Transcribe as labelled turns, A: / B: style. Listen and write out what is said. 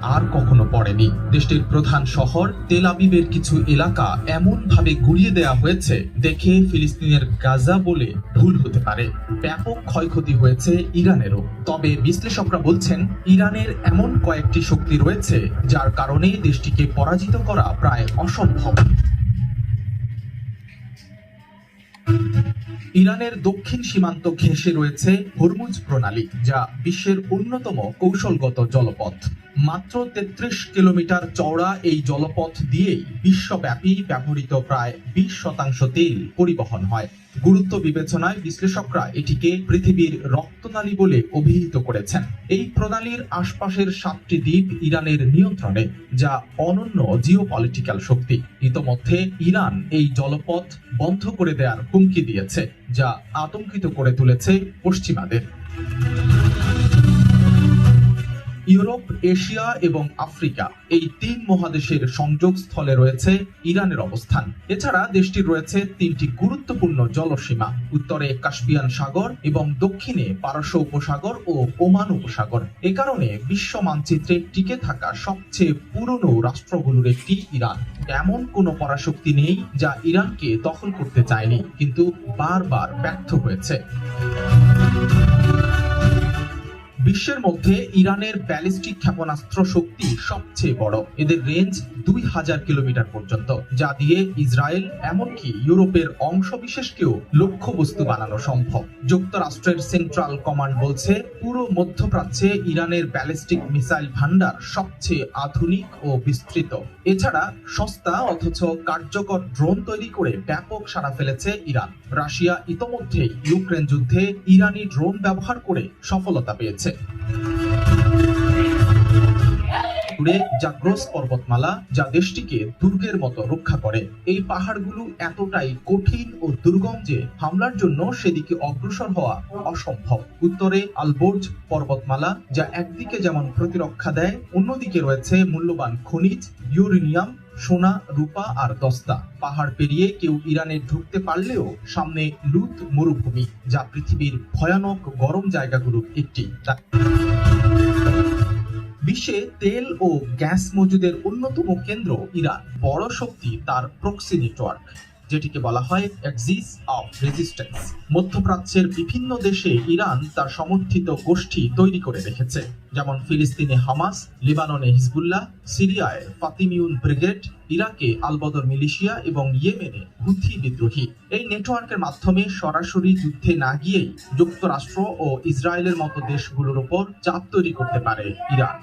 A: আর কখনো পড়েনি। দেশটির প্রধান শহর তেল আবিবের কিছু এলাকা এমনভাবে গুড়িয়ে দেওয়া হয়েছে দেখে ফিলিস্তিনের গাজা বলে ভুল হতে পারে। ব্যাপক ক্ষয়ক্ষতি হয়েছে ইরানেরও। তবে বিশ্লেষকরা বলছেন ইরানের এমন কয়েকটি শক্তি রয়েছে যার কারণে দেশটিকে পরাজিত করা প্রায় অসম্ভব। ইরানের দক্ষিণ সীমান্ত ঘেঁষে রয়েছে হরমুজ প্রণালী, যা বিশ্বের অন্যতম কৌশলগত জলপথ। মাত্র ৩৩ কিলোমিটার চওড়া এই জলপথ দিয়েই বিশ্বব্যাপী ব্যবহৃত প্রায় ২০% তেল পরিবহন হয়। গুরুত্ব বিবেচনায় বিশ্লেষকরা এটিকে পৃথিবীর রক্তনালী বলে অভিহিত করেছেন। এই প্রণালীর আশপাশের ৭টি দ্বীপ ইরানের নিয়ন্ত্রণে, যা অনন্য জিওপলিটিক্যাল শক্তি। ইতোমধ্যে ইরান এই জলপথ বন্ধ করে দেওয়ার হুমকি দিয়েছে, যা আতঙ্কিত করে তুলেছে পশ্চিমাদের। ইউরোপ, এশিয়া এবং আফ্রিকা এই ৩ মহাদেশের সংযোগস্থলে রয়েছে ইরানের অবস্থান। এছাড়া দেশটির রয়েছে ৩টি গুরুত্বপূর্ণ জলসীমা, উত্তরে কাস্পিয়ান সাগর এবং দক্ষিণে পারস্য উপসাগর ও ওমান উপসাগর। এ কারণে বিশ্ব মানচিত্রে টিকে থাকা সবচেয়ে পুরনো রাষ্ট্রগুলোর একটি ইরান। এমন কোনো পরাশক্তি নেই যা ইরানকে দখল করতে চায়নি, কিন্তু বারবার ব্যর্থ হয়েছে। বিশ্বের মধ্যে ইরানের ব্যালিস্টিক ক্ষেপণাস্ত্র শক্তি সবচেয়ে বড়। এদের রেঞ্জ ২০০০ কিলোমিটার পর্যন্ত, যা দিয়ে ইসরায়েল এমনকি ইউরোপের অংশবিশেষকেও লক্ষ্যবস্তু বানানো সম্ভব। যুক্তরাষ্ট্রের সেন্ট্রাল কমান্ড বলছে পুরো মধ্যপ্রাচ্যে ইরানের ব্যালিস্টিক মিসাইল ভান্ডার সবচেয়ে আধুনিক ও বিস্তৃত। এছাড়া সস্তা অথচ কার্যকর ড্রোন তৈরি করে ব্যাপক সাড়া ফেলেছে ইরান। রাশিয়া ইতোমধ্যেই ইউক্রেন যুদ্ধে ইরানি ড্রোন ব্যবহার করে সফলতা পেয়েছে। জাগ্রস পর্বতমালা, যা দেশটিকে দুর্গের মতো রক্ষা করে। এই পাহাড়গুলো এতটাই কঠিন ও দুর্গম যে হামলার জন্য সেদিকে অগ্রসর হওয়া অসম্ভব। উত্তরে আলবোর্জ পর্বতমালা, যা একদিকে যেমন প্রতিরক্ষা দেয়, অন্যদিকে রয়েছে মূল্যবান খনিজ, ইউরেনিয়াম, সোনা, রূপা আর দস্তা। পাহাড় পেরিয়ে কেউ ইরানে ঢুকতে পারলেও সামনে লুত মরুভূমি, যা পৃথিবীর ভয়ানক গরম জায়গাগুলোর একটি। বিশ্বে তেল ও গ্যাস মজুদের অন্যতম কেন্দ্র ইরান। বড় শক্তি তার প্রক্সি নেটওয়ার্ক, যেটিকে বলা হয় অ্যাক্সিস অফ রেজিস্ট্যান্স। মধ্যপ্রাচ্যের বিভিন্ন দেশে ইরান তার সমর্থিত গোষ্ঠী তৈরি করে রেখেছে, যেমন ফিলিস্তিনে হামাস, লেবাননে হিজবুল্লাহ, সিরিয়ায় ফাতিমিউন ব্রিগেড, ইরাকে আল-বদর মিলিশিয়া এবং ইয়েমেনে হুথি বিদ্রোহী। এই নেটওয়ার্কের মাধ্যমে সরাসরি যুদ্ধে না গিয়েই যুক্তরাষ্ট্র ও ইসরায়েলের মতো দেশগুলোর উপর চাপ তৈরি করতে পারে ইরান।